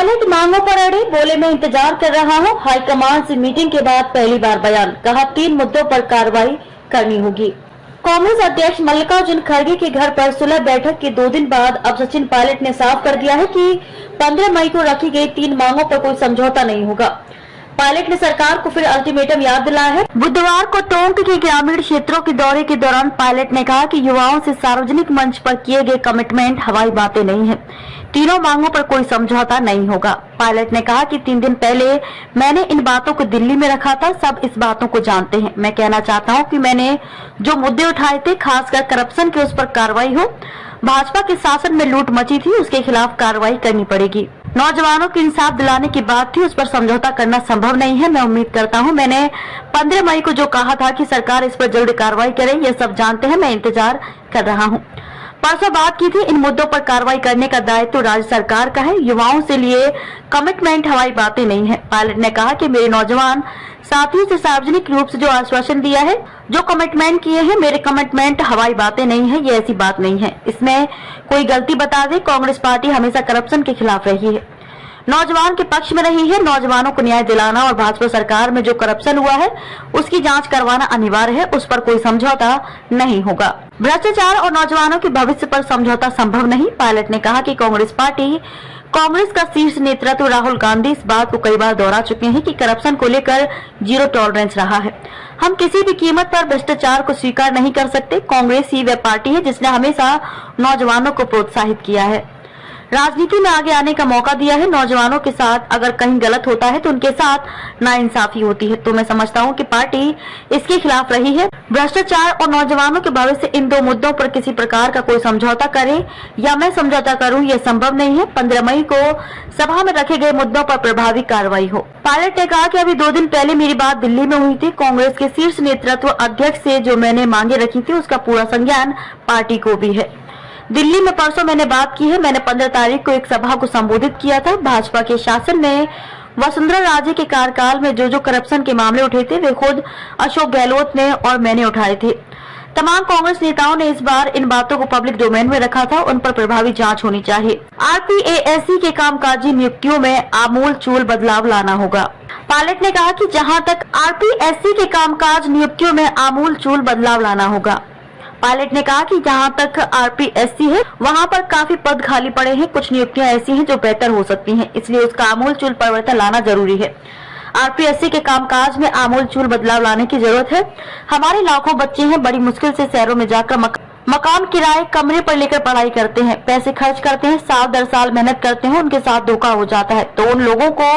Pilot मांगों पर अड़े, बोले मैं इंतजार कर रहा हूं। हाईकमान से मीटिंग के बाद पहली बार बयान, कहा 3 मुद्दों पर कार्रवाई करनी होगी। कांग्रेस अध्यक्ष मल्लिकार्जुन खड़गे के घर पर सुलह बैठक के 2 दिन बाद अब सचिन पायलट ने साफ कर दिया है कि 15 मई को रखी गई 3 मांगों पर कोई समझौता नहीं होगा। पायलट ने सरकार को फिर अल्टीमेटम याद दिलाया है। बुधवार को टोंक के ग्रामीण क्षेत्रों के दौरे के दौरान पायलट ने कहा कि युवाओं से सार्वजनिक मंच पर किए गए कमिटमेंट हवाई बातें नहीं है। तीनों मांगों पर कोई समझौता नहीं होगा। पायलट ने कहा कि 3 दिन पहले मैंने इन बातों को दिल्ली में रखा था, सब इस बातों को जानते हैं। मैं कहना चाहता हूं कि मैंने जो मुद्दे उठाए थे, खासकर करप्शन के, उस पर कार्रवाई हो। भाजपा के शासन में लूट मची थी, उसके खिलाफ कार्रवाई करनी पड़ेगी। नौजवानों को इंसाफ दिलाने की बात थी, उस पर समझौता करना संभव नहीं है। मैं उम्मीद करता हूं, मैंने 15 मई को जो कहा था कि सरकार इस पर जल्द कार्रवाई करे, ये सब जानते हैं। मैं इंतजार कर रहा हूं। परसों बात की थी, इन मुद्दों पर कार्रवाई करने का दायित्व तो राज्य सरकार का है। युवाओं से लिए कमिटमेंट हवाई बातें नहीं है। पायलट ने कहा कि मेरे नौजवान साथियों से सार्वजनिक रूप से जो आश्वासन दिया है, जो कमिटमेंट किए हैं, मेरे कमिटमेंट हवाई बातें नहीं है, ये ऐसी बात नहीं है। इसमें कोई गलती बता दे, कांग्रेस पार्टी हमेशा करप्शन के खिलाफ रही है, नौजवान के पक्ष में रही है। नौजवानों को न्याय दिलाना और भाजपा सरकार में जो करप्शन हुआ है उसकी जांच करवाना अनिवार्य है, उस पर कोई समझौता नहीं होगा। भ्रष्टाचार और नौजवानों के भविष्य पर समझौता संभव नहीं। पायलट ने कहा कि कांग्रेस का शीर्ष नेतृत्व राहुल गांधी इस बात को कई बार दोहरा चुके हैं कि करप्शन को लेकर 0 टॉलरेंस रहा है। हम किसी भी कीमत पर भ्रष्टाचार को स्वीकार नहीं कर सकते। कांग्रेस ही वह पार्टी है जिसने हमेशा नौजवानों को प्रोत्साहित किया है, राजनीति में आगे आने का मौका दिया है। नौजवानों के साथ अगर कहीं गलत होता है तो उनके साथ नाइंसाफी होती है। तो मैं समझता हूं कि पार्टी इसके खिलाफ रही है। भ्रष्टाचार और नौजवानों के भविष्य, इन 2 मुद्दों पर किसी प्रकार का कोई समझौता करे या मैं समझौता करूं, यह संभव नहीं है। 15 मई को सभा में रखे गए मुद्दों पर प्रभावी कार्रवाई हो। पायलट ने कहा कि अभी 2 दिन पहले मेरी बात दिल्ली में हुई थी। कांग्रेस के शीर्ष नेतृत्व अध्यक्ष से जो मैंने मांगे रखी थी, उसका पूरा संज्ञान पार्टी को भी है। दिल्ली में परसों मैंने बात की है। मैंने 15 तारीख को एक सभा को संबोधित किया था। भाजपा के शासन में वसुंधरा राजे के कार्यकाल में जो करप्शन के मामले उठे थे, वे खुद अशोक गहलोत ने और मैंने उठाए थे। तमाम कांग्रेस नेताओं ने इस बार इन बातों को पब्लिक डोमेन में रखा था। उन पर प्रभावी जांच होनी चाहिए। RPSC के कामकाजी नियुक्तियों में आमूल चूल बदलाव लाना होगा। पायलट ने कहा कि जहां तक RPSC के कामकाज नियुक्तियों में आमूल चूल बदलाव लाना होगा। पायलट ने कहा कि जहां तक RPSC है, वहां पर काफी पद खाली पड़े हैं। कुछ नियुक्तियां ऐसी हैं जो बेहतर हो सकती हैं, इसलिए उसका आमूलचूल परिवर्तन लाना जरूरी है। RPSC के कामकाज में आमूलचूल बदलाव लाने की जरूरत है। हमारे लाखों बच्चे हैं, बड़ी मुश्किल से शहरों में जाकर मकान किराए, कमरे पर लेकर पढ़ाई करते हैं, पैसे खर्च करते हैं, साल दर साल मेहनत करते हैं, उनके साथ धोखा हो जाता है। तो उन लोगों को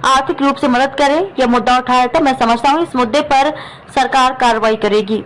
आर्थिक रूप से मदद करें, यह मुद्दा उठाया था। मैं समझता हूँ इस मुद्दे पर सरकार कार्रवाई करेगी।